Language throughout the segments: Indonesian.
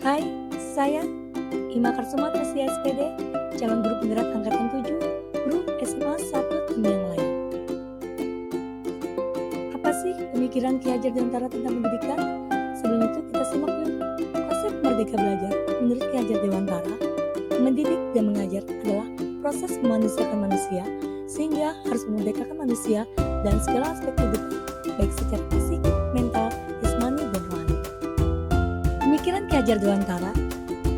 Hai, saya Ima Karsuma Tresya SPD, calon guru penggerak angkatan 7, guru SMA 1 Temiang Layu. Apa sih pemikiran Ki Hajar Dewantara tentang pendidikan? Sebelum itu kita simak yuk. Konsep Merdeka Belajar menurut Ki Hajar Dewantara, mendidik dan mengajar adalah proses memanusiakan manusia sehingga harus memerdekakan manusia dan segala aspek hidup, baik secara fisik, mental, jasmani, dan rohani. Pemikiran Ki Hajar Dewantara,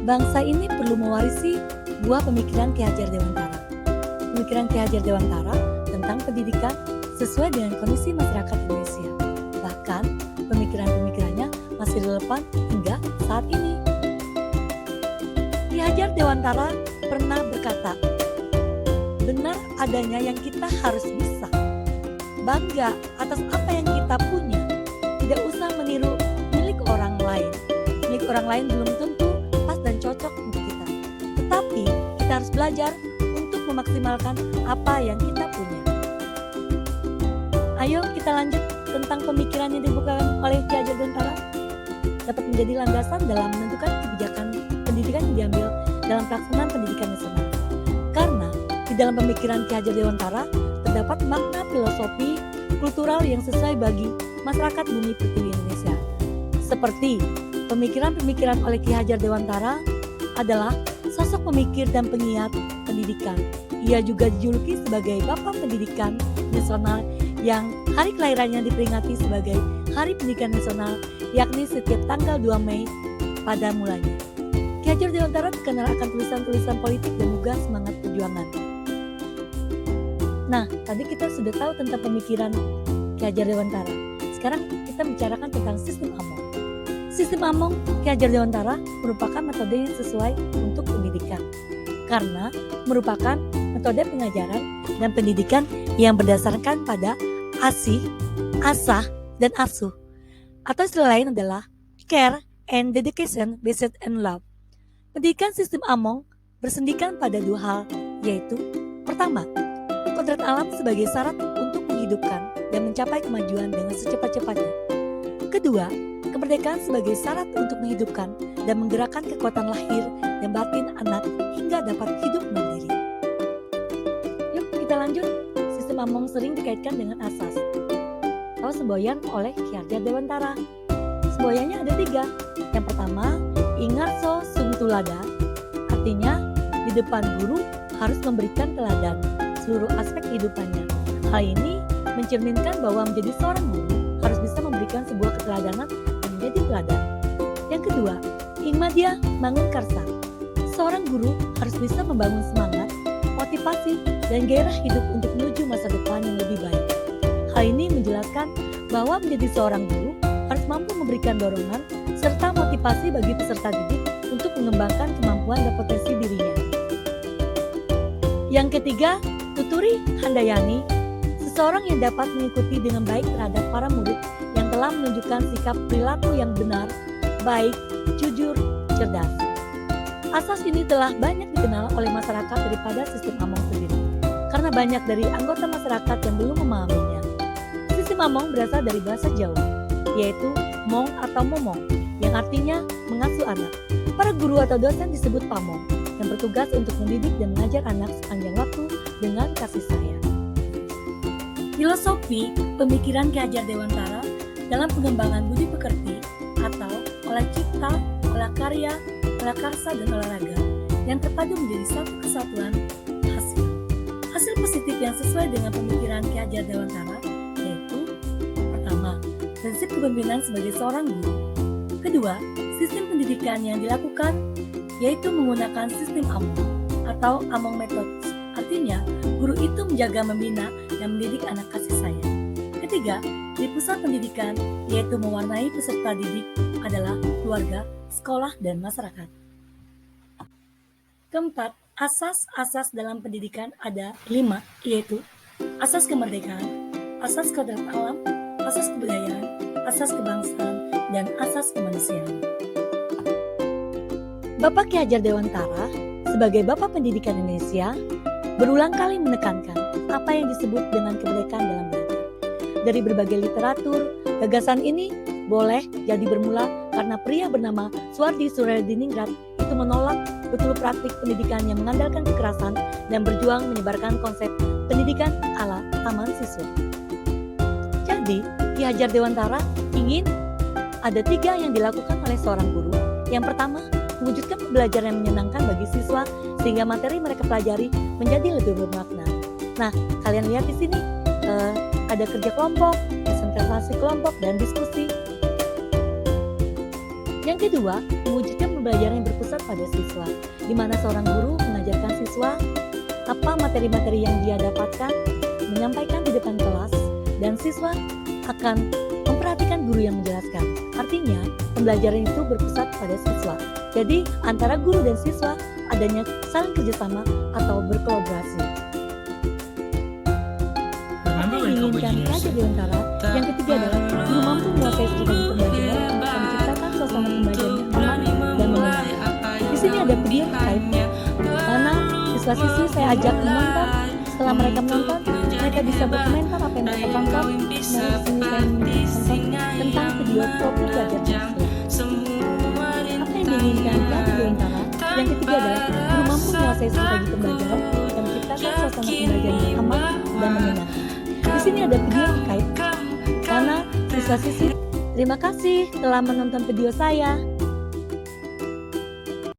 bangsa ini perlu mewarisi buah pemikiran Ki Hajar Dewantara. Pemikiran Ki Hajar Dewantara tentang pendidikan sesuai dengan kondisi masyarakat Indonesia. Bahkan pemikiran-pemikirannya masih relevan hingga saat ini. Ki Hajar Dewantara pernah berkata, benar adanya yang kita harus bisa. Bangga atas apa yang kita punya. Tidak usah meniru milik orang lain. Milik orang lain belum tentu pas dan cocok untuk kita. Tetapi kita harus belajar untuk memaksimalkan apa yang kita punya. Ayo kita lanjut tentang pemikiran yang dibukakan oleh Ki Hajar Dewantara dapat menjadi landasan dalam menentukan kebijakan pendidikan yang diambil dalam pelaksanaan pendidikan nasional. Karena di dalam pemikiran Ki Hajar Dewantara terdapat makna filosofi kultural yang sesuai bagi masyarakat bumi pertiwi Indonesia. Seperti pemikiran-pemikiran oleh Ki Hajar Dewantara adalah sosok pemikir dan pengiat pendidikan. Ia juga dijuluki sebagai Bapak Pendidikan Nasional yang hari kelahirannya diperingati sebagai Hari Pendidikan Nasional, yakni setiap tanggal 2 Mei pada mulanya. Ki Hajar Dewantara dikenal akan tulisan-tulisan politik dan juga semangat perjuangan. Nah, tadi kita sudah tahu tentang pemikiran Ki Hajar Dewantara. Sekarang kita bicarakan tentang sistem Among. Sistem Among Ki Hajar Dewantara merupakan metode yang sesuai untuk pendidikan karena merupakan metode pengajaran dan pendidikan yang berdasarkan pada asih, asah, dan asuh. Atau istilah lain adalah care and dedication based on love. Pendidikan sistem Among bersendikan pada dua hal, yaitu pertama, kodrat alam sebagai syarat untuk menghidupkan dan mencapai kemajuan dengan secepat-cepatnya. Kedua, kemerdekaan sebagai syarat untuk menghidupkan dan menggerakkan kekuatan lahir dan batin anak hingga dapat hidup mandiri. Yuk kita lanjut. Sistem Among sering dikaitkan dengan asas atau semboyan oleh Ki Hajar Dewantara. Semboyannya ada 3. Yang pertama, ingarso sung tulada, artinya di depan guru harus memberikan teladan seluruh aspek kehidupannya. Hal ini mencerminkan bahwa menjadi seorang guru harus bisa memberikan sebuah keteladanan dan menjadi teladan. Yang kedua, ingmadya mangun karsa. Seorang guru harus bisa membangun semangat, motivasi, dan gairah hidup untuk menuju masa depan yang lebih baik. Hal ini menjelaskan bahwa menjadi seorang guru harus mampu memberikan dorongan serta motivasi bagi peserta didik untuk mengembangkan kemampuan dan potensi dirinya. Yang ketiga, tuturi handayani, seseorang yang dapat mengikuti dengan baik terhadap para murid yang telah menunjukkan sikap perilaku yang benar, baik, jujur, cerdas. Asas ini telah banyak dikenal oleh masyarakat daripada sistem Among sendiri, karena banyak dari anggota masyarakat yang belum memahaminya. Sistem Among berasal dari bahasa Jawa, yaitu mong atau momong, yang artinya mengasuh anak. Para guru atau dosen disebut pamong, yang bertugas untuk mendidik dan mengajar anak sepanjang waktu dengan kasih sayang. Filosofi pemikiran Ki Hajar Dewantara dalam pengembangan budi pekerti atau olah cipta, olah karya, olah karsa, dan olahraga yang terpadu menjadi satu kesatuan hasil. Hasil positif yang sesuai dengan pemikiran Ki Hajar Dewantara yaitu pertama, prinsip kepemimpinan sebagai seorang guru. Kedua, sistem pendidikan yang dilakukan yaitu menggunakan sistem Among atau Among Method. Artinya, guru itu menjaga, membina, dan mendidik anak kasih sayang. Ketiga, di pusat pendidikan yaitu mewarnai peserta didik adalah keluarga, sekolah, dan masyarakat. Keempat, asas-asas dalam pendidikan ada 5, yaitu asas kemerdekaan, asas kodrat alam, asas kebudayaan, asas kebangsaan, dan asas kemanusiaan. Bapak Ki Hajar Dewantara sebagai Bapak Pendidikan Indonesia berulang kali menekankan apa yang disebut dengan kemerdekaan dalam belajar. Dari berbagai literatur, gagasan ini boleh jadi bermula karena pria bernama Suwardi Suryadiningrat itu menolak betul praktik pendidikan yang mengandalkan kekerasan dan berjuang menyebarkan konsep pendidikan ala taman siswa. Jadi, Ki Hajar Dewantara ingin ada 3 yang dilakukan oleh seorang guru. Yang pertama, mewujudkan pembelajaran yang menyenangkan bagi siswa sehingga materi mereka pelajari menjadi lebih bermakna. Nah, kalian lihat di sini ada kerja kelompok, presentasi kelompok, dan diskusi. Yang kedua, mewujudkan pembelajaran yang berpusat pada siswa, di mana seorang guru mengajarkan siswa apa materi-materi yang dia dapatkan, menyampaikan di depan kelas, dan siswa akan memperhatikan guru yang menjelaskan. Artinya, pembelajaran itu berpusat pada siswa. Jadi, antara guru dan siswa adanya saling kerjasama atau berkolaborasi. Apa yang diinginkan Ki Hajar Dewantara? Yang ketiga adalah guru mampu menguasai strategi pembelajaran dan menciptakan suasana pembelajaran yang aman dan menyenangkan. Di sini ada video terkait mana siswa-siswi saya ajak menonton. Setelah mereka menonton, mereka bisa berkomentar apa yang mereka tonton. Nah, di sini saya menonton tentang video profil belajar siswa. Apa yang diinginkan Ki Hajar Dewantara? Yang ketiga adalah guru mampu menguasai strategi pembelajaran dan menciptakan suasana pembelajaran yang aman dan menyenangkan. Di sini ada video terkait karena siswa-siswi. Terima kasih telah menonton video saya.